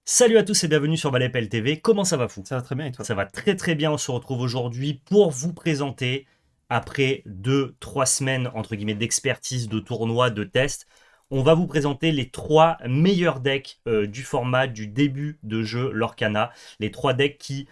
Salut à tous et bienvenue sur Valais TV. Comment ça va fou? Ça va très bien et toi? Ça va très très bien. On se retrouve aujourd'hui pour vous présenter, après 2-3 semaines entre guillemets d'expertise, de tournois, de tests, on va vous présenter les 3 meilleurs decks du format du début de jeu Lorcana. Les 3 decks qui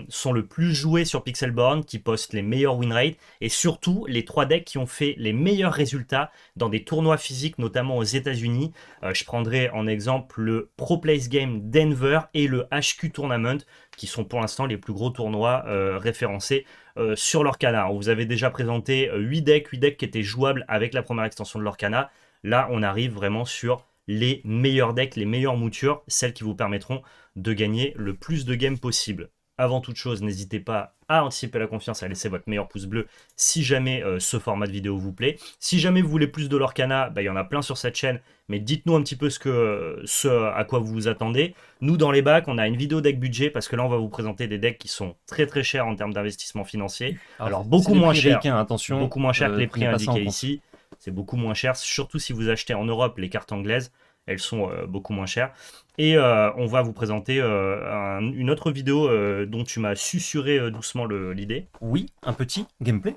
sont le plus joués sur Pixelborn, qui postent les meilleurs win rates et surtout les 3 decks qui ont fait les meilleurs résultats dans des tournois physiques, notamment aux États-Unis. Je prendrai en exemple le Pro Place Game Denver et le HQ Tournament, qui sont pour l'instant les plus gros tournois référencés sur Lorcana. On vous avait déjà présenté 8 decks qui étaient jouables avec la première extension de Lorcana. Là, on arrive vraiment sur les meilleurs decks, les meilleures moutures, celles qui vous permettront de gagner le plus de games possible. Avant toute chose, n'hésitez pas à anticiper la confiance, à laisser votre meilleur pouce bleu si jamais ce format de vidéo vous plaît. Si jamais vous voulez plus de Lorcana, il y en a plein sur cette chaîne, mais dites-nous un petit peu ce à quoi vous vous attendez. Nous, dans les bacs, on a une vidéo deck budget, parce que là, on va vous présenter des decks qui sont très très chers en termes d'investissement financier. Alors, C'est des prix ricains, attention, beaucoup moins cher que les prix prenez pas ça en indiqués compte. ici. C'est beaucoup moins cher, surtout si vous achetez en Europe les cartes anglaises, elles sont beaucoup moins chères. Et on va vous présenter une autre vidéo dont tu m'as susurré doucement l'idée. Oui, un petit gameplay.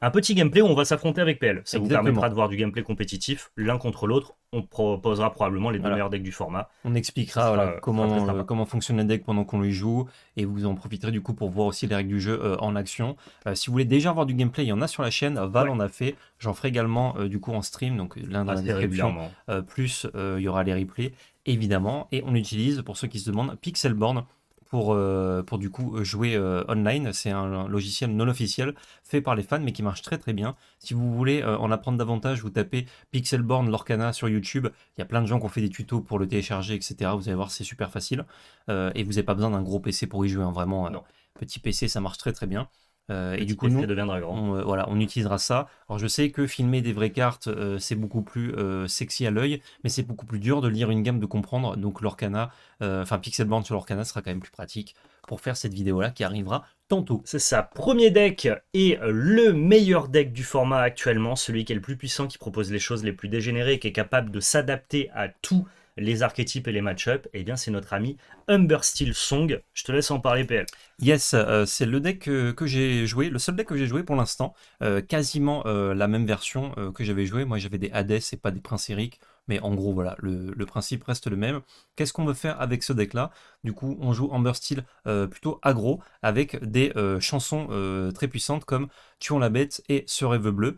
Un petit gameplay où on va s'affronter avec PL. Ça vous Exactement. permettra de voir du gameplay compétitif l'un contre l'autre. On proposera probablement les deux Voilà. meilleurs decks du format. On expliquera comment fonctionne le deck pendant qu'on le joue et vous en profiterez du coup pour voir aussi les règles du jeu en action. Si vous voulez déjà voir du gameplay, il y en a sur la chaîne. Val en a fait. J'en ferai également du coup en stream, donc l'un dans la description. Plus il y aura les replays évidemment. Et on utilise, pour ceux qui se demandent, Pixelborn pour du coup jouer online. C'est un logiciel non officiel fait par les fans mais qui marche très très bien. Si vous voulez en apprendre davantage, vous tapez Pixelborn Lorcana sur YouTube. Il y a plein de gens qui ont fait des tutos pour le télécharger, etc. Vous allez voir, c'est super facile. Et vous n'avez pas besoin d'un gros PC pour y jouer, hein. Vraiment, petit PC, ça marche très très bien. Et du coup, nous, on utilisera ça. Alors, je sais que filmer des vraies cartes, c'est beaucoup plus sexy à l'œil, mais c'est beaucoup plus dur de lire une gamme, de comprendre. Donc, Lorcana, Pixelborn sur Lorcana sera quand même plus pratique pour faire cette vidéo-là qui arrivera tantôt. C'est ça. Premier deck est le meilleur deck du format actuellement, celui qui est le plus puissant, qui propose les choses les plus dégénérées, qui est capable de s'adapter à tous les archétypes et les match-up. Et bien, c'est notre ami Humbersteel Song. Je te laisse en parler, PL. Yes, c'est le deck que j'ai joué, le seul deck que j'ai joué pour l'instant, quasiment la même version que j'avais joué. Moi j'avais des Hades et pas des Princes Eric, mais en gros voilà, le principe reste le même. Qu'est-ce qu'on veut faire avec ce deck là? Du coup on joue Amber Steel plutôt aggro avec des chansons très puissantes comme Tuons la bête et Ce rêve bleu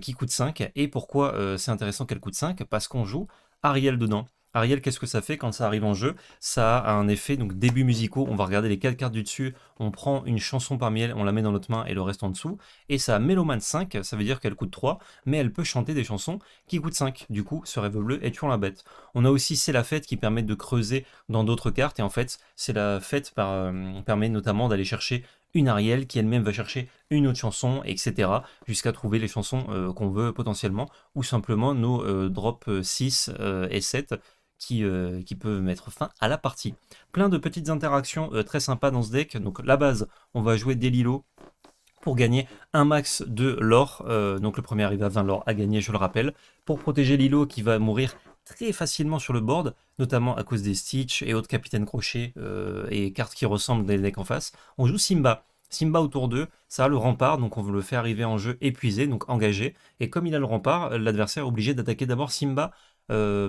qui coûte 5. Et pourquoi c'est intéressant qu'elle coûte 5? Parce qu'on joue Ariel dedans. Ariel, qu'est-ce que ça fait quand ça arrive en jeu? Ça a un effet, donc début musicaux, on va regarder les 4 cartes du dessus, on prend une chanson parmi elles, on la met dans notre main et le reste en dessous, et ça a Mélomane 5, ça veut dire qu'elle coûte 3, mais elle peut chanter des chansons qui coûtent 5, du coup, Ce rêve bleu et Tuons la bête. On a aussi C'est la fête qui permet de creuser dans d'autres cartes, et en fait, C'est la fête permet notamment d'aller chercher une Ariel qui elle-même va chercher une autre chanson, etc. jusqu'à trouver les chansons qu'on veut potentiellement, ou simplement nos drops 6 et 7 qui peut mettre fin à la partie. Plein de petites interactions très sympas dans ce deck. Donc la base, on va jouer des Lilo pour gagner un max de l'or. Donc le premier arrivé à 20 l'or à gagner, je le rappelle. Pour protéger Lilo qui va mourir très facilement sur le board, notamment à cause des Stitch et autres Capitaine Crochet et cartes qui ressemblent des decks en face. On joue Simba. Simba autour d'eux, ça a le rempart, donc on le fait arriver en jeu épuisé, donc engagé. Et comme il a le rempart, l'adversaire est obligé d'attaquer d'abord Simba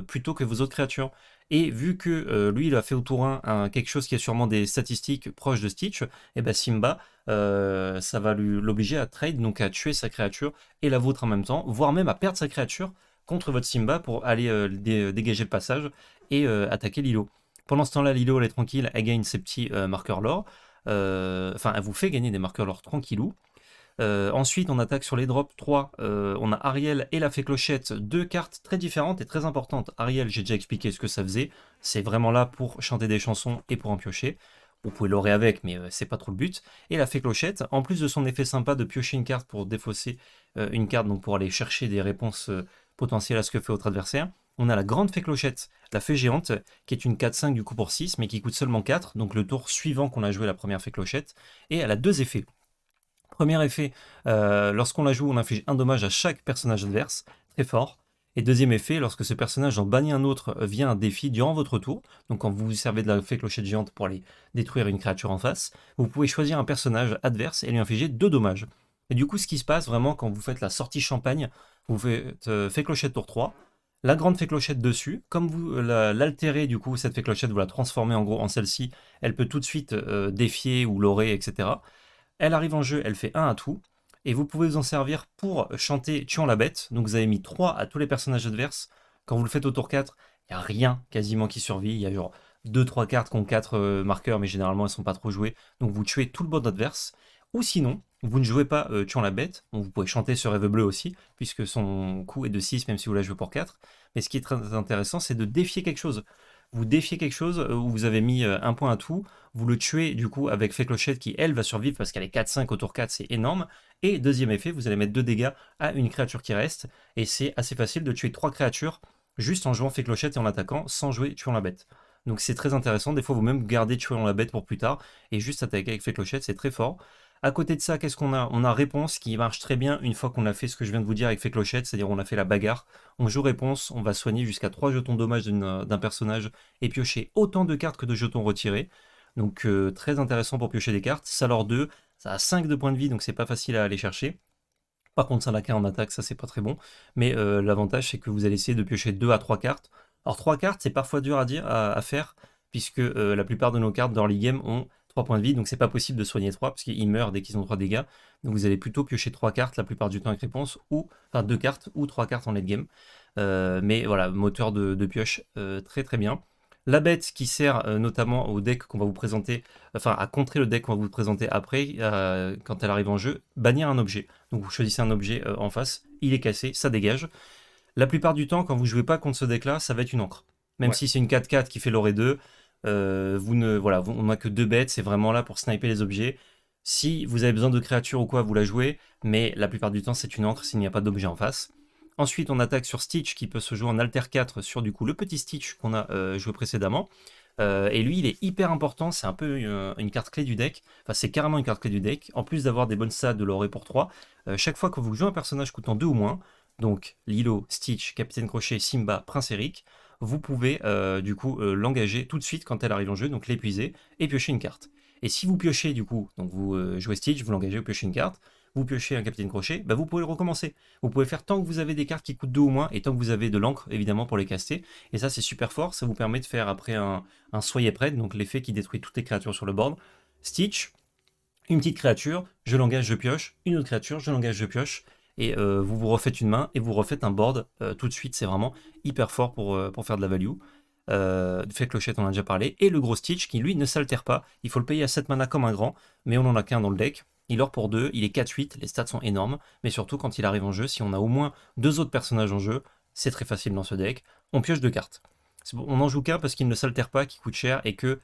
plutôt que vos autres créatures. Et vu que lui, il a fait au tour 1 quelque chose qui a sûrement des statistiques proches de Stitch, et ben Simba, ça va l'obliger à trade, donc à tuer sa créature et la vôtre en même temps, voire même à perdre sa créature contre votre Simba pour aller dégager le passage et attaquer Lilo. Pendant ce temps-là, Lilo, elle est tranquille, elle gagne ses petits marqueurs lore. Enfin, elle vous fait gagner des marqueurs lore tranquillou. Ensuite, on attaque sur les drops 3. On a Ariel et la Fée Clochette, 2 cartes très différentes et très importantes. Ariel, j'ai déjà expliqué ce que ça faisait. C'est vraiment là pour chanter des chansons et pour en piocher. Vous pouvez l'orer avec, mais c'est pas trop le but. Et la Fée Clochette, en plus de son effet sympa de piocher une carte pour défausser une carte, donc pour aller chercher des réponses potentielles à ce que fait votre adversaire, on a la Grande Fée Clochette, la Fée Géante, qui est une 4-5 du coup pour 6, mais qui coûte seulement 4, donc le tour suivant qu'on a joué la première Fée Clochette. Et elle a 2 effets. Premier effet, lorsqu'on la joue, on inflige un dommage à chaque personnage adverse, très fort. Et deuxième effet, lorsque ce personnage en bannit un autre via un défi durant votre tour, donc quand vous vous servez de la fée clochette géante pour aller détruire une créature en face, vous pouvez choisir un personnage adverse et lui infliger 2 dommages. Et du coup, ce qui se passe vraiment quand vous faites la sortie champagne, vous faites fée clochette tour 3, la grande fée clochette dessus, comme vous l'altérez, du coup, cette fée clochette, vous la transformez en gros en celle-ci, elle peut tout de suite défier ou l'aurer, etc. Elle arrive en jeu, elle fait 1 à tout, et vous pouvez vous en servir pour chanter Tuant la bête. Donc vous avez mis 3 à tous les personnages adverses. Quand vous le faites au tour 4, il n'y a rien quasiment qui survit. Il y a genre 2-3 cartes qui ont 4 marqueurs, mais généralement elles ne sont pas trop jouées. Donc vous tuez tout le board adverse. Ou sinon, vous ne jouez pas Tuant la bête. Donc vous pouvez chanter ce rêve bleu aussi, puisque son coût est de 6, même si vous la jouez pour 4. Mais ce qui est très intéressant, c'est de défier quelque chose. Vous défiez quelque chose où vous avez mis 1 point à tout, vous le tuez du coup avec Fée Clochette qui elle va survivre parce qu'elle est 4-5 au tour 4, c'est énorme. Et deuxième effet, vous allez mettre 2 dégâts à une créature qui reste, et c'est assez facile de tuer 3 créatures juste en jouant Fée Clochette et en attaquant sans jouer Tuant la bête. Donc c'est très intéressant, des fois vous même gardez Tuant la bête pour plus tard, et juste attaquer avec Fée Clochette, c'est très fort. À côté de ça, qu'est-ce qu'on a? On a Réponse qui marche très bien une fois qu'on a fait ce que je viens de vous dire avec Fée Clochette, c'est-à-dire on a fait la bagarre. On joue Réponse, on va soigner jusqu'à 3 jetons dommages d'un personnage et piocher autant de cartes que de jetons retirés. Donc très intéressant pour piocher des cartes. Salor 2, ça a 5 de points de vie, donc c'est pas facile à aller chercher. Par contre, Salaka en attaque, ça c'est pas très bon. Mais l'avantage, c'est que vous allez essayer de piocher 2 à 3 cartes. Alors 3 cartes, c'est parfois dur à faire, puisque la plupart de nos cartes d'early game ont 3 points de vie, donc c'est pas possible de soigner 3, parce qu'ils meurent dès qu'ils ont 3 dégâts. Donc vous allez plutôt piocher 3 cartes la plupart du temps avec réponse, ou enfin 2 cartes ou 3 cartes en late game. Mais voilà, moteur de pioche très très bien. La bête qui sert notamment au deck qu'on va vous présenter, enfin à contrer le deck qu'on va vous présenter après, quand elle arrive en jeu, bannir un objet. Donc vous choisissez un objet en face, il est cassé, ça dégage. La plupart du temps, quand vous jouez pas contre ce deck-là, ça va être une encre. Même Ouais. si c'est une 4-4 qui fait l'orée 2, on n'a que 2 bêtes, c'est vraiment là pour sniper les objets. Si vous avez besoin de créatures ou quoi, vous la jouez, mais la plupart du temps, c'est une encre s'il n'y a pas d'objet en face. Ensuite, on attaque sur Stitch qui peut se jouer en Alter 4 sur du coup le petit Stitch qu'on a joué précédemment. Et lui, il est hyper important, c'est un peu une carte clé du deck. Enfin, c'est carrément une carte clé du deck. En plus d'avoir des bonnes stats de l'orée pour 3, chaque fois que vous jouez un personnage coûtant 2 ou moins, donc Lilo, Stitch, Capitaine Crochet, Simba, Prince Eric, vous pouvez du coup l'engager tout de suite quand elle arrive en jeu, donc l'épuiser et piocher une carte. Et si vous piochez du coup, donc vous jouez Stitch, vous l'engagez, vous piochez une carte, vous piochez un Capitaine Crochet, bah vous pouvez le recommencer. Vous pouvez faire tant que vous avez des cartes qui coûtent 2 ou moins, et tant que vous avez de l'encre évidemment pour les caster. Et ça c'est super fort, ça vous permet de faire après un Soyez prête, donc l'effet qui détruit toutes les créatures sur le board. Stitch, une petite créature, je l'engage, je pioche, une autre créature, je l'engage, je pioche, et vous vous refaites une main et vous refaites un board tout de suite, c'est vraiment hyper fort pour faire de la value. Fait Clochette, on en a déjà parlé, et le gros Stitch qui lui ne s'altère pas, il faut le payer à 7 mana comme un grand, mais on en a qu'un dans le deck. Il or pour 2, il est 4-8, les stats sont énormes, mais surtout quand il arrive en jeu, si on a au moins 2 autres personnages en jeu, c'est très facile dans ce deck, on pioche 2 cartes. On n'en joue qu'un parce qu'il ne s'altère pas, qu'il coûte cher, et que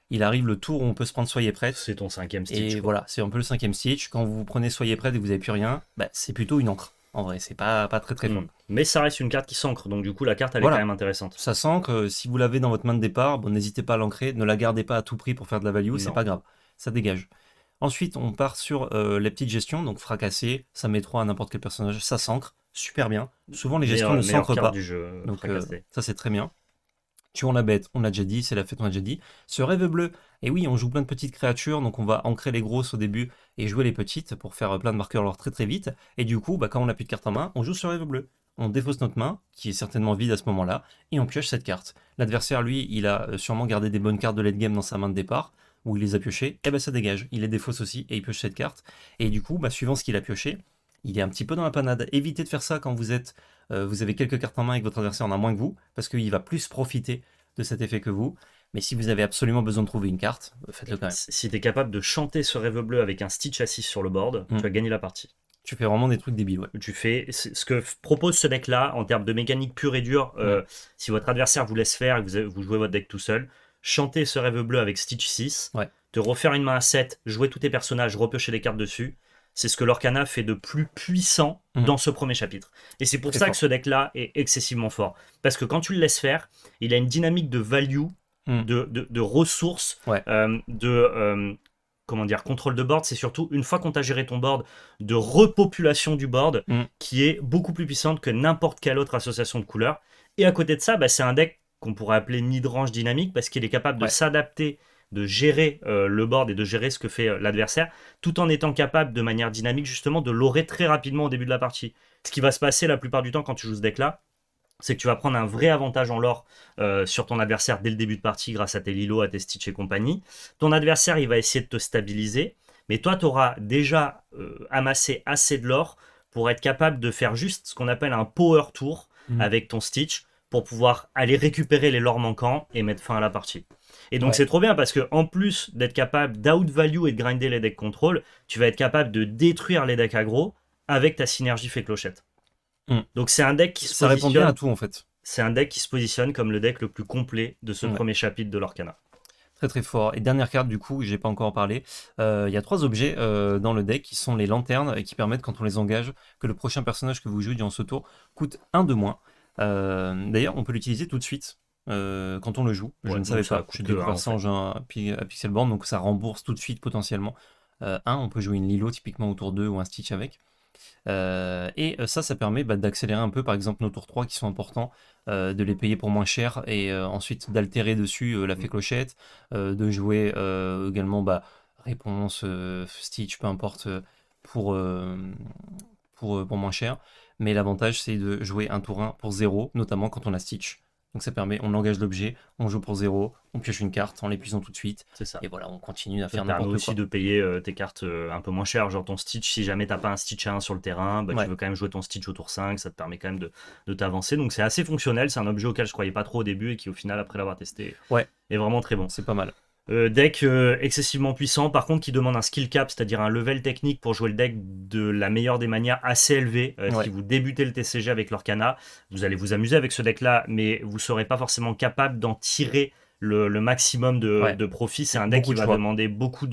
il arrive le tour où on peut se prendre Soyez prête. C'est ton 5e Stitch. Et voilà, c'est un peu le 5e Stitch. Quand vous prenez Soyez prête et que vous n'avez plus rien, c'est plutôt une encre. En vrai, c'est pas très très fort. Mais ça reste une carte qui s'ancre, donc du coup la carte elle Voilà. est quand même intéressante. Ça s'ancre, si vous l'avez dans votre main de départ, bon, n'hésitez pas à l'ancrer, ne la gardez pas à tout prix pour faire de la value, c'est Non. pas grave, ça dégage. Ensuite, on part sur les petites gestions, donc fracasser, ça met 3 à n'importe quel personnage, ça s'ancre, super bien. Souvent les gestions ne s'ancrent pas, du jeu, donc fracasser. ça c'est très bien. Tuons la bête, on l'a déjà dit, c'est la fête, on l'a déjà dit. Ce rêve bleu, et oui, on joue plein de petites créatures, donc on va ancrer les grosses au début et jouer les petites pour faire plein de marqueurs alors très très vite. Et du coup, quand on n'a plus de carte en main, on joue sur rêve bleu. On défausse notre main, qui est certainement vide à ce moment-là, et on pioche cette carte. L'adversaire, lui, il a sûrement gardé des bonnes cartes de late game dans sa main de départ, où il les a piochées, et ça dégage. Il les défausse aussi, et il pioche cette carte. Et du coup, suivant ce qu'il a pioché, il est un petit peu dans la panade. Évitez de faire ça quand vous avez quelques cartes en main et que votre adversaire en a moins que vous, parce qu'il va plus profiter de cet effet que vous. Mais si vous avez absolument besoin de trouver une carte, faites-le quand même. Si tu es capable de chanter ce rêve bleu avec un Stitch assis sur le board, tu as gagné la partie. Tu fais vraiment des trucs débiles, ouais. Tu fais ce que propose ce deck-là en termes de mécanique pure et dure. Si votre adversaire vous laisse faire et que vous jouez votre deck tout seul, chantez ce rêve bleu avec Stitch 6, te refaire une main à 7, jouer tous tes personnages, repiocher les cartes dessus. C'est ce que Lorcana fait de plus puissant dans ce premier chapitre. Et c'est pour ça que ce deck-là est excessivement fort. Parce que quand tu le laisses faire, il a une dynamique de value, de ressources, comment dire, contrôle de board, c'est surtout une fois qu'on t'a géré ton board, de repopulation du board, qui est beaucoup plus puissante que n'importe quelle autre association de couleurs. Et à côté de ça, bah, c'est un deck qu'on pourrait appeler mid-range dynamique, parce qu'il est capable de s'adapter, de gérer le board et de gérer ce que fait l'adversaire, tout en étant capable de manière dynamique justement de l'aurer très rapidement au début de la partie. Ce qui va se passer la plupart du temps quand tu joues ce deck-là, c'est que tu vas prendre un vrai avantage en lore sur ton adversaire dès le début de partie grâce à tes Lilo, à tes Stitch et compagnie. Ton adversaire, il va essayer de te stabiliser, mais toi, tu auras déjà amassé assez de lore pour être capable de faire juste ce qu'on appelle un power tour avec ton Stitch pour pouvoir aller récupérer les lores manquants et mettre fin à la partie. Et donc c'est trop bien parce que en plus d'être capable d'out-value et de grinder les decks contrôle, tu vas être capable de détruire les decks aggro avec ta synergie fait clochette. Donc c'est un deck qui se Ça répond bien à tout en fait. C'est un deck qui se positionne comme le deck le plus complet de ce premier chapitre de l'Orcana. Très très fort. Et dernière carte du coup, j'ai pas encore parlé. Il y a 3 objets dans le deck qui sont les lanternes et qui permettent quand on les engage que le prochain personnage que vous jouez durant ce tour coûte 1 de moins. D'ailleurs, on peut l'utiliser tout de suite quand on le joue. Je ne savais pas. J'ai découvert ça en jouant à Pixelborn, donc ça rembourse tout de suite potentiellement. On peut jouer une Lilo typiquement au tour 2 ou un Stitch avec. Et ça permet d'accélérer un peu par exemple nos tours 3 qui sont importants, de les payer pour moins cher et ensuite d'altérer dessus la fée clochette, de jouer également réponse, Stitch, peu importe, pour moins cher. Mais l'avantage c'est de jouer un tour 1 pour 0, notamment quand on a Stitch. Donc ça permet, on engage l'objet, on joue pour 0, on pioche une carte en l'épuisant tout de suite. C'est ça. Et voilà, on continue à faire n'importe quoi. aussi de payer tes cartes un peu moins cher, genre ton Stitch, si jamais t'as pas un Stitch à 1 sur le terrain, tu veux quand même jouer ton Stitch au tour 5, ça te permet quand même de t'avancer. Donc c'est assez fonctionnel, c'est un objet auquel je croyais pas trop au début et qui au final, après l'avoir testé, est vraiment très bon. C'est pas mal. Deck excessivement puissant, par contre qui demande un skill cap, c'est-à-dire un level technique pour jouer le deck de la meilleure des manières, assez élevé. Si vous débutez le TCG avec l'Orcana, vous allez vous amuser avec ce deck-là, mais vous ne serez pas forcément capable d'en tirer le maximum de profit. C'est un deck qui va demander beaucoup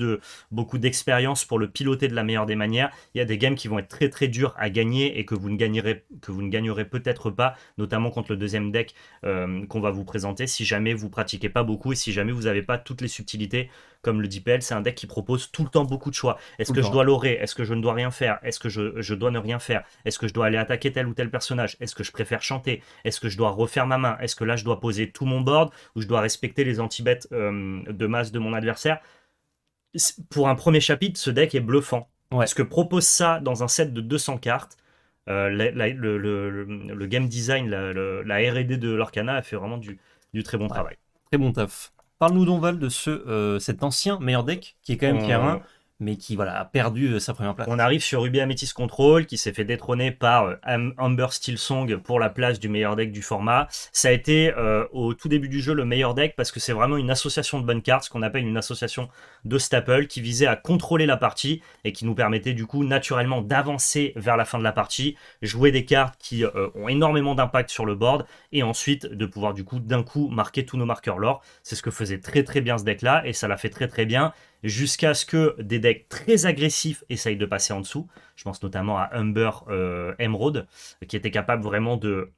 d'expérience pour le piloter de la meilleure des manières. Il y a des games qui vont être très très durs à gagner et que vous ne gagnerez peut-être pas, notamment contre le deuxième deck qu'on va vous présenter, si jamais vous pratiquez pas beaucoup et si jamais vous n'avez pas toutes les subtilités. Comme le dit PL, c'est un deck qui propose tout le temps beaucoup de choix. Est-ce que je dois l'aurer? Est-ce que je ne dois rien faire? Est-ce que je dois ne rien faire? Est-ce que je dois aller attaquer tel ou tel personnage? Est-ce que je préfère chanter? Est-ce que je dois refaire ma main? Est-ce que là je dois poser tout mon board ou je dois respecter les anti-bêtes de masse de mon adversaire? Pour un premier chapitre, ce deck est bluffant. Parce que propose ça dans un set de 200 cartes. Le game design, la R&D de l'Orcana a fait vraiment du très bon travail. Très bon taf. Parle-nous donc Val de cet ancien meilleur deck qui est quand même tier 1, mais qui a perdu sa première place. On arrive sur Ruby Amethyst Control qui s'est fait détrôner par Amber Steelsong pour la place du meilleur deck du format. Ça a été au tout début du jeu le meilleur deck parce que c'est vraiment une association de bonnes cartes, ce qu'on appelle une association de staple qui visait à contrôler la partie et qui nous permettait du coup naturellement d'avancer vers la fin de la partie, jouer des cartes qui ont énormément d'impact sur le board et ensuite de pouvoir du coup d'un coup marquer tous nos marqueurs lore. C'est ce que faisait très très bien ce deck là et ça l'a fait très très bien jusqu'à ce que des decks très agressifs essayent de passer en dessous. Je pense notamment à Humber Emerald, qui était capable vraiment de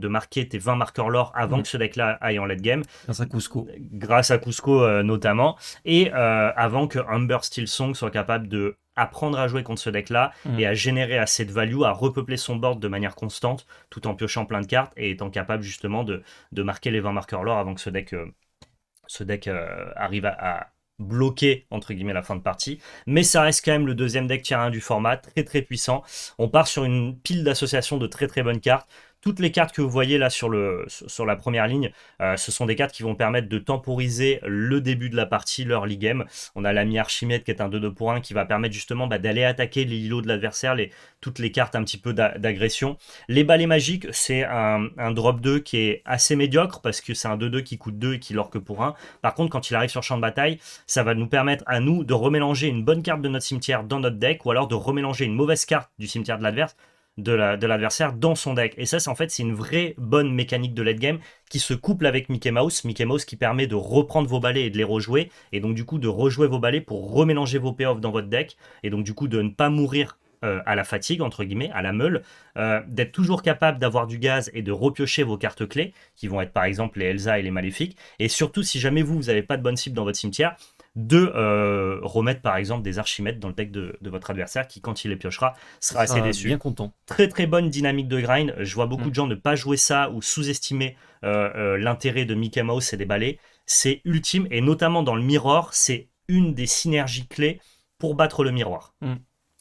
marquer tes 20 marqueurs lore avant que ce deck-là aille en late game. Grâce à Cusco notamment. Et avant que Humber Steelsong soit capable de apprendre à jouer contre ce deck-là et à générer assez de value, à repeupler son board de manière constante, tout en piochant plein de cartes et étant capable justement de marquer les 20 marqueurs lore avant que ce deck arrive à bloquer entre guillemets la fin de partie, mais ça reste quand même le deuxième deck tier 1 du format, très très puissant. On part sur une pile d'associations de très très bonnes cartes. Toutes les cartes que vous voyez là sur la première ligne, ce sont des cartes qui vont permettre de temporiser le début de la partie, l'early game. On a l'ami Archimède qui est un 2-2 pour 1 qui va permettre justement d'aller attaquer les lilos de l'adversaire, toutes les cartes un petit peu d'agression. Les balais magiques, c'est un drop 2 qui est assez médiocre parce que c'est un 2-2 qui coûte 2 et qui lore que pour 1. Par contre, quand il arrive sur champ de bataille, ça va nous permettre à nous de remélanger une bonne carte de notre cimetière dans notre deck ou alors de remélanger une mauvaise carte du cimetière de l'adversaire dans son deck. Et ça, c'est une vraie bonne mécanique de late game qui se couple avec Mickey Mouse qui permet de reprendre vos balais et de les rejouer, et donc du coup de rejouer vos balais pour remélanger vos payoffs dans votre deck, et donc du coup de ne pas mourir à la fatigue, entre guillemets, à la meule, d'être toujours capable d'avoir du gaz et de repiocher vos cartes clés, qui vont être par exemple les Elsa et les Maléfiques, et surtout si jamais vous n'avez pas de bonne cible dans votre cimetière, de remettre par exemple des Archimèdes dans le deck de votre adversaire qui, quand il les piochera, sera assez déçu. Bien content. Très très bonne dynamique de grind. Je vois beaucoup de gens ne pas jouer ça ou sous-estimer l'intérêt de Mickey Mouse et des balais. C'est ultime, et notamment dans le Mirror, c'est une des synergies clés pour battre le miroir.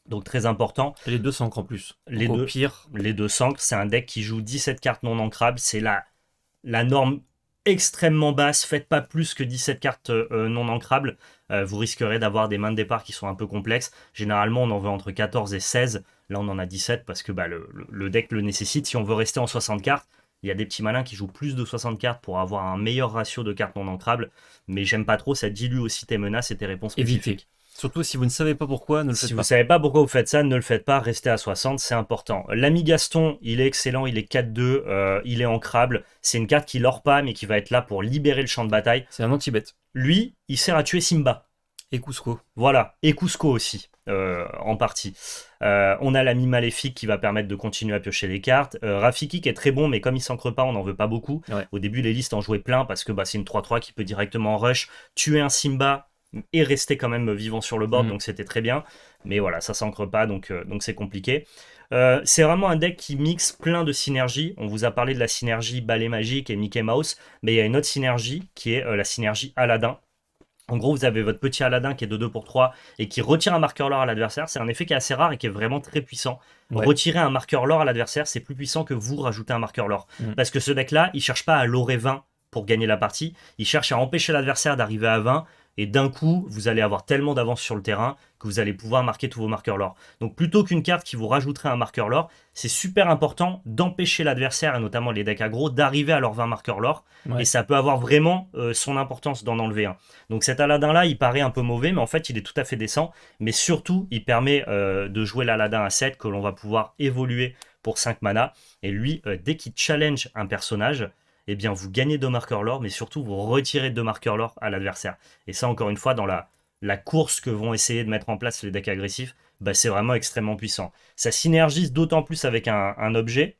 Donc très important. Et les deux s'ancrent en plus. Les donc, deux, au pire. Les deux s'ancrent. C'est un deck qui joue 17 cartes non ancrables. C'est la norme extrêmement basse. Faites pas plus que 17 cartes non ancrables. Vous risquerez d'avoir des mains de départ qui sont un peu complexes. Généralement, on en veut entre 14 et 16. Là, on en a 17 parce que le deck le nécessite. Si on veut rester en 60 cartes, il y a des petits malins qui jouent plus de 60 cartes pour avoir un meilleur ratio de cartes non ancrables. Mais j'aime pas trop, ça dilue aussi tes menaces et tes réponses spécifiques. Évitez. Surtout si vous ne savez pas pourquoi, ne le faites pas. Si vous ne savez pas pourquoi vous faites ça, ne le faites pas, restez à 60, c'est important. L'ami Gaston, il est excellent, il est 4-2, il est ancrable. C'est une carte qui lord pas, mais qui va être là pour libérer le champ de bataille. C'est un anti-bet. Lui, il sert à tuer Simba. Et Cusco. Voilà, et Cusco aussi, en partie. On a l'ami Maléfique qui va permettre de continuer à piocher les cartes. Rafiki qui est très bon, mais comme il s'ancre pas, on n'en veut pas beaucoup. Ouais. Au début, les listes en jouaient plein parce que c'est une 3-3 qui peut directement rush, tuer un Simba et rester quand même vivant sur le board, donc c'était très bien. Mais voilà, ça s'ancre pas, donc c'est compliqué. C'est vraiment un deck qui mixe plein de synergies. On vous a parlé de la synergie Balai Magique et Mickey Mouse, mais il y a une autre synergie qui est la synergie Aladdin. En gros, vous avez votre petit Aladdin qui est de 2 pour 3 et qui retire un marqueur lore à l'adversaire. C'est un effet qui est assez rare et qui est vraiment très puissant. Ouais. Retirer un marqueur lore à l'adversaire, c'est plus puissant que vous rajouter un marqueur lore. Parce que ce deck-là, il cherche pas à lorer 20 pour gagner la partie. Il cherche à empêcher l'adversaire d'arriver à 20. Et d'un coup, vous allez avoir tellement d'avance sur le terrain que vous allez pouvoir marquer tous vos marqueurs lore. Donc plutôt qu'une carte qui vous rajouterait un marqueur lore, c'est super important d'empêcher l'adversaire, et notamment les decks aggro, d'arriver à leurs 20 marqueurs lore. Ouais. Et ça peut avoir vraiment son importance d'en enlever un. Donc cet Aladdin-là, il paraît un peu mauvais, mais en fait, il est tout à fait décent. Mais surtout, il permet de jouer l'Aladdin à 7 que l'on va pouvoir évoluer pour 5 mana. Et lui, dès qu'il challenge un personnage, eh bien, vous gagnez 2 marqueurs lore, mais surtout, vous retirez 2 marqueurs lore à l'adversaire. Et ça, encore une fois, dans la course que vont essayer de mettre en place les decks agressifs, c'est vraiment extrêmement puissant. Ça synergise d'autant plus avec un objet,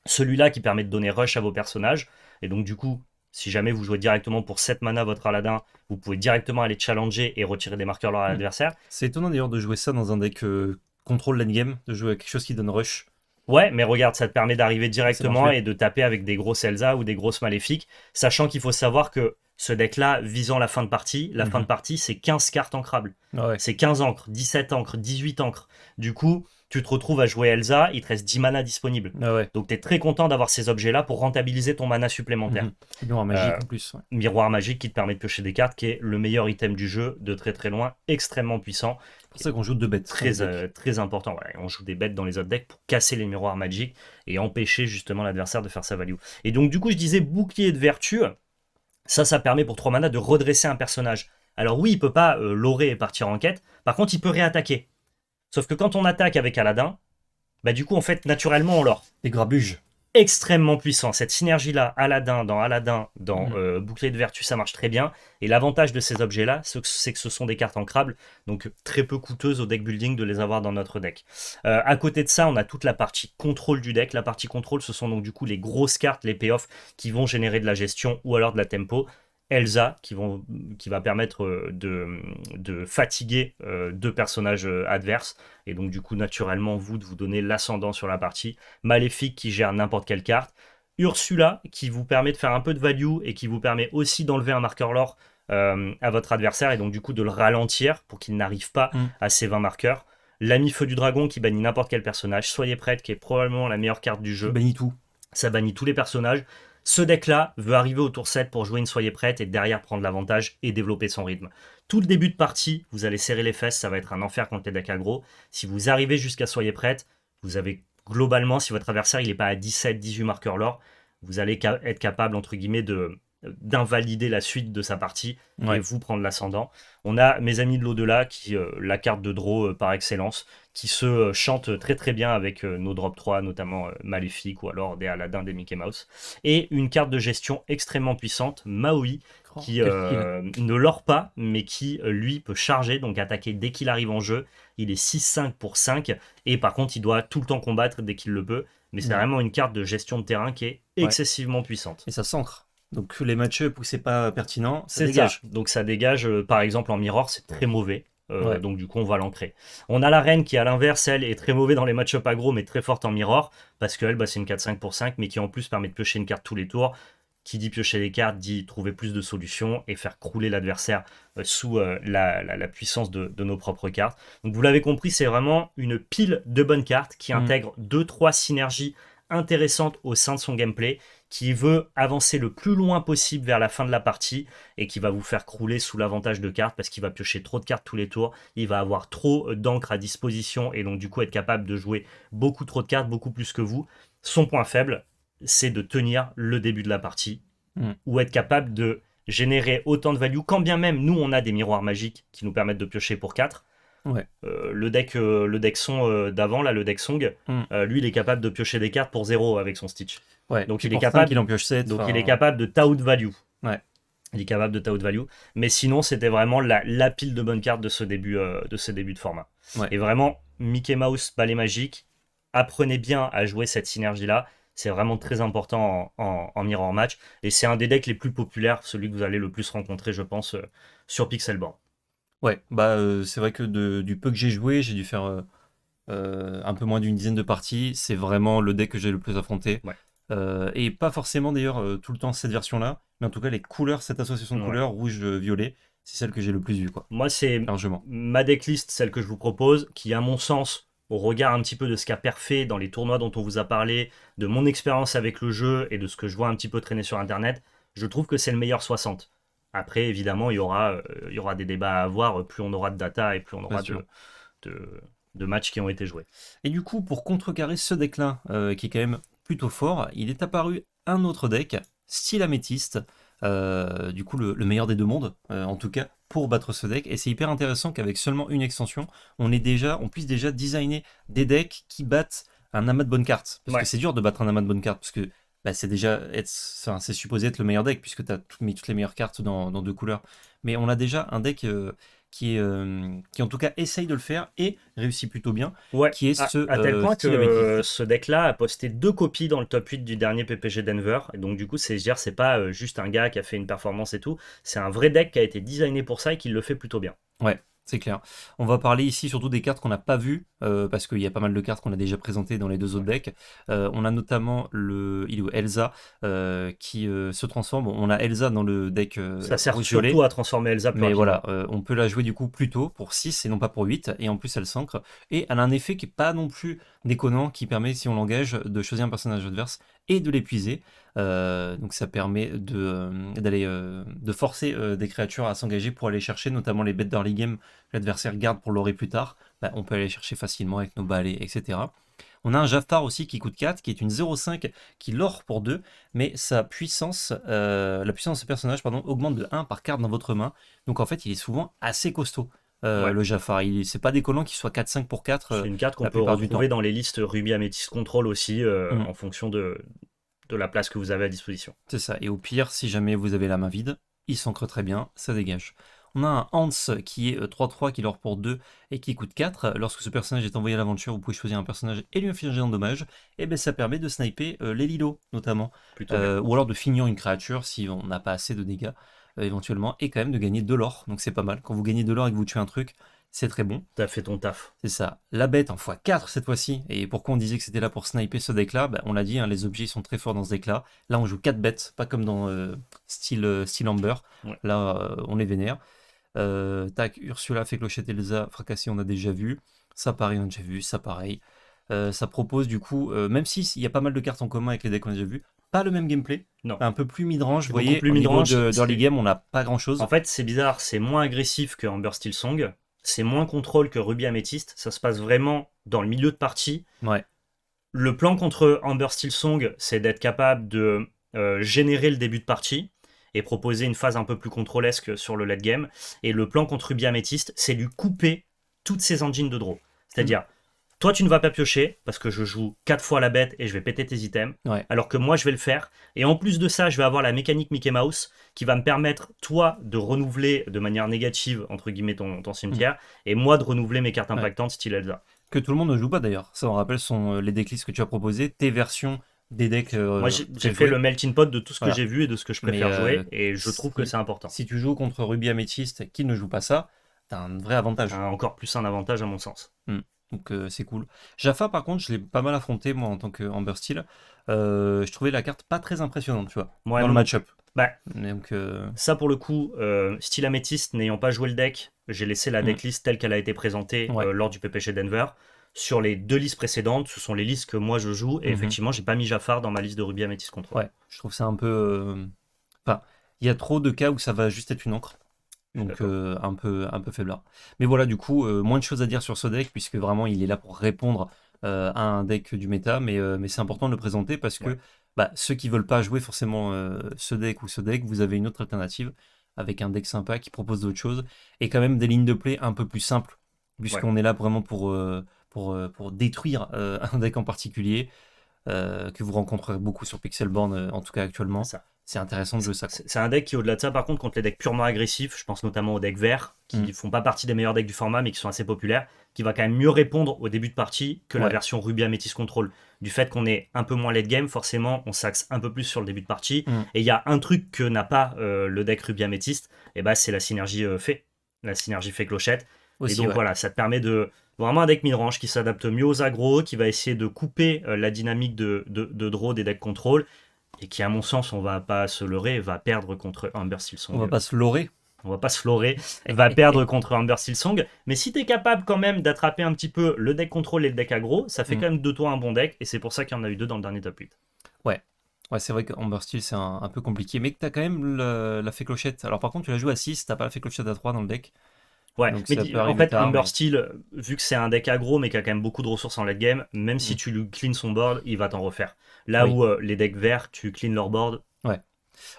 celui-là qui permet de donner rush à vos personnages. Et donc, du coup, si jamais vous jouez directement pour 7 mana votre Aladdin, vous pouvez directement aller challenger et retirer des marqueurs lore à l'adversaire. C'est étonnant d'ailleurs de jouer ça dans un deck contrôle l'endgame, de jouer à quelque chose qui donne rush. Ouais, mais regarde, ça te permet d'arriver directement et de taper avec des grosses Elsa ou des grosses Maléfiques, sachant qu'il faut savoir que ce deck-là, visant la fin de partie, fin de partie, c'est 15 cartes ancrables. Ouais. C'est 15 encres, 17 encres, 18 encres. Du coup, tu te retrouves à jouer Elsa, il te reste 10 mana disponibles. Ouais. Donc tu es très content d'avoir ces objets-là pour rentabiliser ton mana supplémentaire. Miroir magique en plus. Ouais. Miroir magique qui te permet de piocher des cartes, qui est le meilleur item du jeu, de très très loin, extrêmement puissant. C'est pour ça qu'on joue 2 bêtes. Très important. Voilà. On joue des bêtes dans les autres decks pour casser les miroirs magiques et empêcher justement l'adversaire de faire sa value. Et donc du coup, je disais bouclier de vertu. Ça permet pour 3 mana de redresser un personnage. Alors oui, il peut pas lorer et partir en quête. Par contre, il peut réattaquer. Sauf que quand on attaque avec Aladdin, du coup, en fait, naturellement, on lore. Des grabuges. Extrêmement puissant. Cette synergie-là, Aladdin, dans Bouclier de Vertu, ça marche très bien. Et l'avantage de ces objets-là, c'est que ce sont des cartes ancrables, donc très peu coûteuses au deck building de les avoir dans notre deck. À côté de ça, on a toute la partie contrôle du deck. La partie contrôle, ce sont donc du coup les grosses cartes, les payoffs, qui vont générer de la gestion ou alors de la tempo. Elsa, qui va permettre de fatiguer 2 personnages adverses, et donc du coup naturellement de vous donner l'ascendant sur la partie. Maléfique qui gère n'importe quelle carte. Ursula qui vous permet de faire un peu de value et qui vous permet aussi d'enlever un marqueur lore à votre adversaire, et donc du coup de le ralentir pour qu'il n'arrive pas à ses 20 marqueurs. L'ami Feu du Dragon qui bannit n'importe quel personnage. Soyez prête, qui est probablement la meilleure carte du jeu. Ça bannit tout. Ça bannit tous les personnages. Ce deck-là veut arriver au tour 7 pour jouer une Soyez prête et derrière prendre l'avantage et développer son rythme. Tout le début de partie, vous allez serrer les fesses, ça va être un enfer contre les decks aggro. Si vous arrivez jusqu'à Soyez prête, vous avez globalement, si votre adversaire n'est pas à 17-18 marqueurs lore, vous allez être capable, entre guillemets, d'invalider la suite de sa partie et vous prendre l'ascendant. On a mes amis de l'au-delà, qui la carte de draw par excellence, qui se chante très très bien avec nos drop 3, notamment Maléfique ou alors des Aladdin, des Mickey Mouse. Et une carte de gestion extrêmement puissante, Maui, qui ne lore pas, mais qui lui peut charger, donc attaquer dès qu'il arrive en jeu. Il est 6-5 pour 5, et par contre il doit tout le temps combattre dès qu'il le peut. Mais c'est vraiment une carte de gestion de terrain qui est excessivement puissante. Et ça s'ancre. Donc les match-up où c'est pas pertinent, ça C'est ça. dégage. Donc ça dégage, par exemple en mirror, c'est très mauvais. Ouais. Donc du coup, on va l'ancrer. On a la reine qui, à l'inverse, elle, est très mauvais dans les match-up aggro, mais très forte en mirror, parce qu'elle, bah, c'est une 4-5 pour 5, mais qui en plus permet de piocher une carte tous les tours. Qui dit piocher des cartes, dit trouver plus de solutions et faire crouler l'adversaire sous la puissance de nos propres cartes. Donc vous l'avez compris, c'est vraiment une pile de bonnes cartes qui Mm. intègre 2-3 synergies intéressantes au sein de son gameplay, qui veut avancer le plus loin possible vers la fin de la partie et qui va vous faire crouler sous l'avantage de cartes parce qu'il va piocher trop de cartes tous les tours, il va avoir trop d'encre à disposition et donc du coup être capable de jouer beaucoup trop de cartes, beaucoup plus que vous. Son point faible, c'est de tenir le début de la partie Mm. ou être capable de générer autant de value, quand bien même nous on a des miroirs magiques qui nous permettent de piocher pour 4. Ouais. Le deck son d'avant, là, le deck Song, Mm. lui il est capable de piocher des cartes pour 0 avec son Stitch. Ouais. Donc Puis il est pour 5, il capable, en pioche 7. donc il est capable de tout value. Ouais. Il est capable de tout value. Mais sinon, c'était vraiment la pile de bonnes cartes de ce début de format. Ouais. Et vraiment, Mickey Mouse, balai magique, apprenez bien à jouer cette synergie-là. C'est vraiment très important en mirror match. Et c'est un des decks les plus populaires, celui que vous allez le plus rencontrer, je pense, sur Pixelboard. Ouais. Bah, c'est vrai que du peu que j'ai joué, j'ai dû faire un peu moins d'une dizaine de parties. C'est vraiment le deck que j'ai le plus affronté. Ouais. Et pas forcément d'ailleurs tout le temps cette version-là, mais en tout cas les couleurs, cette association de Ouais. couleurs rouge-violet, c'est celle que j'ai le plus vue, quoi. Moi, c'est Largement. ma decklist, celle que je vous propose, qui, à mon sens, au regard un petit peu de ce qu'a perfait dans les tournois dont on vous a parlé, de mon expérience avec le jeu et de ce que je vois un petit peu traîner sur Internet, je trouve que c'est le meilleur 60. Après, évidemment, il y aura des débats à avoir, plus on aura de data et plus on Bien aura sûr. de matchs qui ont été joués. Et du coup, pour contrecarrer ce deck-là, qui est quand même plutôt fort, il est apparu un autre deck, style améthyste, du coup le meilleur des deux mondes, en tout cas pour battre ce deck. Et c'est hyper intéressant qu'avec seulement une extension, on puisse déjà designer des decks qui battent un amas de bonnes cartes. Parce Ouais. que c'est dur de battre un amas de bonnes cartes, parce que bah, c'est supposé être le meilleur deck, puisque tu as mis toutes les meilleures cartes dans deux couleurs. Mais on a déjà un deck qui en tout cas essaye de le faire et réussit plutôt bien, Ouais, qui est ce à tel point style que améthyste. ce deck-là a posté 2 copies dans le top 8 du dernier PPG Denver. Et donc, du coup, c'est pas juste un gars qui a fait une performance et tout. C'est un vrai deck qui a été designé pour ça et qui le fait plutôt bien. Ouais, c'est clair. On va parler ici surtout des cartes qu'on n'a pas vues, parce qu'il y a pas mal de cartes qu'on a déjà présentées dans les deux autres decks. On a notamment Elsa qui se transforme. Bon, on a Elsa dans le deck Ça sert rouge-violet. surtout à transformer Elsa plus Mais rapidement. voilà, on peut la jouer du coup plus tôt pour 6 et non pas pour 8, et en plus elle s'ancre, et elle a un effet qui n'est pas non plus déconnant, qui permet, si on l'engage, de choisir un personnage adverse et de l'épuiser. Donc ça permet de forcer des créatures à s'engager pour aller chercher notamment les bêtes d'early game que l'adversaire garde pour l'aurer plus tard. Bah, on peut aller chercher facilement avec nos balais, etc. On a un Jafar aussi qui coûte 4, qui est une 0,5 qui l'or pour 2, mais sa puissance, la puissance de ce personnage pardon, augmente de 1 par carte dans votre main. Donc en fait, il est souvent assez costaud, Ouais. le Jafar. C'est pas déconnant qu'il soit 4-5 pour 4 C'est une carte qu'on la peut plupart du temps. retrouver dans les listes Ruby Amethyst Control aussi, Mm, en fonction de la place que vous avez à disposition. c'est ça. Et au pire, si jamais vous avez la main vide, il s'ancre très bien, ça dégage. On a un Hans qui est 3-3, qui l'or pour 2 et qui coûte 4. Lorsque ce personnage est envoyé à l'aventure, vous pouvez choisir un personnage et lui infliger un dommage. Et bien ça permet de sniper les Lilos notamment. Plutôt bien. Ou alors de finir une créature si on n'a pas assez de dégâts éventuellement. Et quand même de gagner de l'or. Donc c'est pas mal. Quand vous gagnez de l'or et que vous tuez un truc, c'est très bon. T'as fait ton taf. C'est ça. La bête en x4 cette fois-ci. Et pourquoi on disait que c'était là pour sniper ce deck-là? Bah, on l'a dit, hein, les objets sont très forts dans ce deck-là. Là on joue 4 bêtes, pas comme dans style Amber. Ouais. Là on les vénère. Tac, Ursula fait clochette Elsa, fracasser, on a déjà vu. Ça pareil, on a déjà vu, ça pareil. Ça propose du coup, même s'il y a pas mal de cartes en commun avec les decks qu'on a déjà vu, pas le même gameplay. Non. Un peu plus mid-range, C'est vous beaucoup voyez, plus au niveau mid-range, d'early c'est- game, on n'a pas grand-chose. En fait, c'est bizarre, c'est moins agressif que Amber Steel Song. C'est moins contrôle que Ruby Amethyst. Ça se passe vraiment dans le milieu de partie. Ouais, Le plan contre Amber Steel Song, c'est d'être capable de générer le début de partie et proposer une phase un peu plus contrôlesque sur le late game. Et le plan contre Ruby Amethyst, c'est lui couper toutes ses engines de draw. C'est-à-dire, toi tu ne vas pas piocher parce que je joue 4 fois la bête et je vais péter tes items, ouais, alors que moi je vais le faire. Et en plus de ça, je vais avoir la mécanique Mickey Mouse qui va me permettre, toi, de renouveler de manière négative, entre guillemets, ton cimetière, et moi de renouveler mes cartes ouais. impactantes style Elsa. Que tout le monde ne joue pas d'ailleurs. Ça, on rappelle, sont les decklists que tu as proposées, tes versions des decks Moi, j'ai très fait joués. le melting pot de tout ce que Voilà. j'ai vu et de ce que je Mais préfère jouer, et je trouve que c'est important. si tu joues contre Ruby Améthyste qui ne joue pas ça, t'as un vrai avantage. Encore plus un avantage à mon sens. Donc c'est cool. Jaffa par contre, je l'ai pas mal affronté moi en tant que Amber Steel. Je trouvais la carte pas très impressionnante, tu vois, Ouais, dans le moi- match-up. Bah, Donc ça pour le coup, style améthyste, n'ayant pas joué le deck, j'ai laissé la Mm. decklist telle qu'elle a été présentée Ouais. lors du PPG Denver. Sur les 2 listes précédentes, ce sont les listes que moi je joue, et Mhm. effectivement, j'ai pas mis Jafar dans ma liste de Ruby Amethyst Control. Ouais, je trouve ça un peu. Enfin, il y a trop de cas où ça va juste être une encre. Donc un peu faiblard. Mais voilà, du coup, moins de choses à dire sur ce deck, puisque vraiment il est là pour répondre à un deck du méta, mais c'est important de le présenter parce que Ouais. ceux qui veulent pas jouer forcément ce deck ou ce deck, vous avez une autre alternative avec un deck sympa qui propose d'autres choses et quand même des lignes de play un peu plus simples, puisqu'on est là vraiment pour détruire un deck en particulier que vous rencontrerez beaucoup sur Pixelborn, en tout cas actuellement. C'est ça. C'est intéressant de jouer ça. C'est un deck qui, au-delà de ça, par contre, contre les decks purement agressifs, je pense notamment aux decks verts, qui font pas partie des meilleurs decks du format, mais qui sont assez populaires, qui va quand même mieux répondre au début de partie que la Ouais. version Ruby Amethyst Control. Du fait qu'on est un peu moins late game, forcément, on s'axe un peu plus sur le début de partie. Et il y a un truc que n'a pas le deck Ruby Amethyst, et bah, c'est la synergie Fée. La synergie Fée Clochette. Aussi, et donc ouais. voilà, ça te permet de. Vraiment un deck midrange qui s'adapte mieux aux aggros, qui va essayer de couper la dynamique de draw des decks contrôle, et qui, à mon sens, on va pas se leurrer, va perdre contre Amber Silsong. On va pas se leurrer. On va pas se florer, va perdre contre Amber Silsong. Mais si tu es capable quand même d'attraper un petit peu le deck contrôle et le deck aggro, ça fait quand même de toi un bon deck, et c'est pour ça qu'il y en a eu 2 dans le dernier top 8. Ouais, c'est vrai qu'Amber Steel c'est un peu compliqué, mais que t'as quand même la fée clochette. Alors par contre, tu la joues à 6, t'as pas la fée clochette à 3 dans le deck. Ouais, Donc mais ça peut en arriver fait, tard, Amber mais- Steel, vu que c'est un deck aggro, mais qui a quand même beaucoup de ressources en late game, même si tu lui clean son board, il va t'en refaire. Là Oui. où les decks verts, tu clean leur board.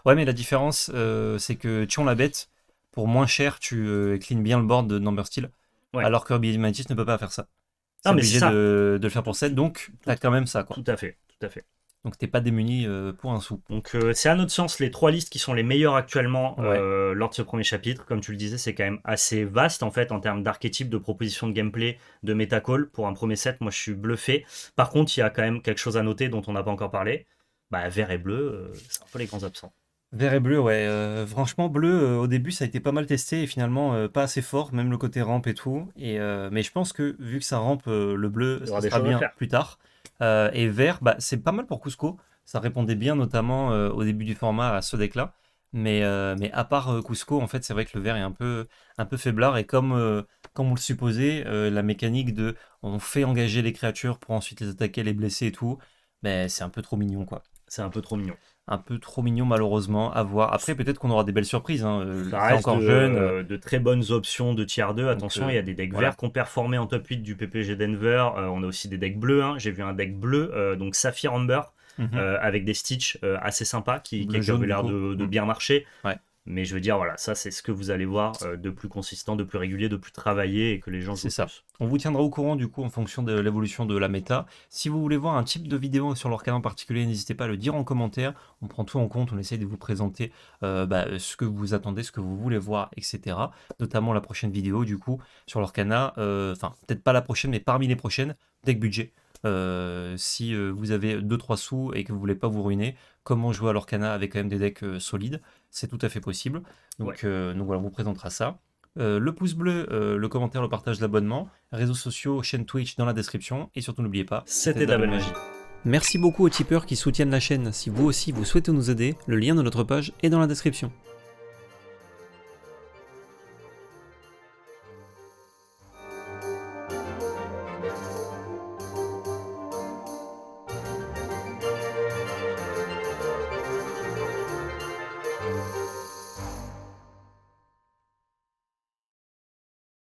Ouais, mais la différence, c'est que Tion la bête, pour moins cher, tu clean bien le board d'Amber Steel, Ouais. alors que Ruby Amethyst ne peut pas faire ça. C'est Non, mais obligé c'est ça. de le faire pour 7, donc t'as quand même ça, quoi. Tout à fait, tout à fait. Donc t'es pas démuni pour un sou. Donc c'est à notre sens les 3 listes qui sont les meilleures actuellement Ouais. lors de ce premier chapitre. Comme tu le disais, c'est quand même assez vaste en fait en termes d'archétypes, de propositions de gameplay, de metacall. Pour un premier set, moi je suis bluffé. Par contre, il y a quand même quelque chose à noter dont on n'a pas encore parlé. Bah, vert et bleu, c'est un peu les grands absents. Vert et bleu, ouais. Franchement, bleu, au début, ça a été pas mal testé et finalement pas assez fort, même le côté rampe et tout. Mais je pense que vu que ça rampe, le bleu, Il y ça aura des sera choses à bien faire. plus tard. Et vert, c'est pas mal pour Cusco. Ça répondait bien, notamment au début du format à ce deck-là. Mais à part Cusco, en fait, c'est vrai que le vert est un peu faiblard. Et comme on le supposait, la mécanique de on fait engager les créatures pour ensuite les attaquer, les blesser et tout, c'est un peu trop mignon, quoi. C'est un peu trop mignon. Un peu trop mignon malheureusement à voir. Après peut-être qu'on aura des belles surprises, hein. Ça C'est reste encore jeune. de très bonnes options de tier 2. Attention, il y a des decks voilà. verts qui ont performé en top 8 du PPG Denver. On a aussi des decks bleus. Hein. J'ai vu un deck bleu, donc Saphir Amber, avec des Stitch assez sympas qui Bleu avait jaune, l'air du coup. de bien marcher. Ouais. Mais je veux dire, voilà, ça c'est ce que vous allez voir de plus consistant, de plus régulier, de plus travaillé et que les gens jouent C'est ça. plus. On vous tiendra au courant du coup en fonction de l'évolution de la méta. Si vous voulez voir un type de vidéo sur l'Orcana en particulier, n'hésitez pas à le dire en commentaire. On prend tout en compte, on essaye de vous présenter ce que vous attendez, ce que vous voulez voir, etc. Notamment la prochaine vidéo du coup sur l'Orcana. Enfin, peut-être pas la prochaine, mais parmi les prochaines, deck budget. Si vous avez 2-3 sous et que vous voulez pas vous ruiner, comment jouer à l'Orcana avec quand même des decks solides, c'est tout à fait possible. Donc voilà, on vous présentera ça. Le pouce bleu, le commentaire, le partage, l'abonnement, réseaux sociaux, chaîne Twitch dans la description, et surtout n'oubliez pas, C'était de la belle magie. Merci beaucoup aux tipeurs qui soutiennent la chaîne. Si vous aussi vous souhaitez nous aider, le lien de notre page est dans la description.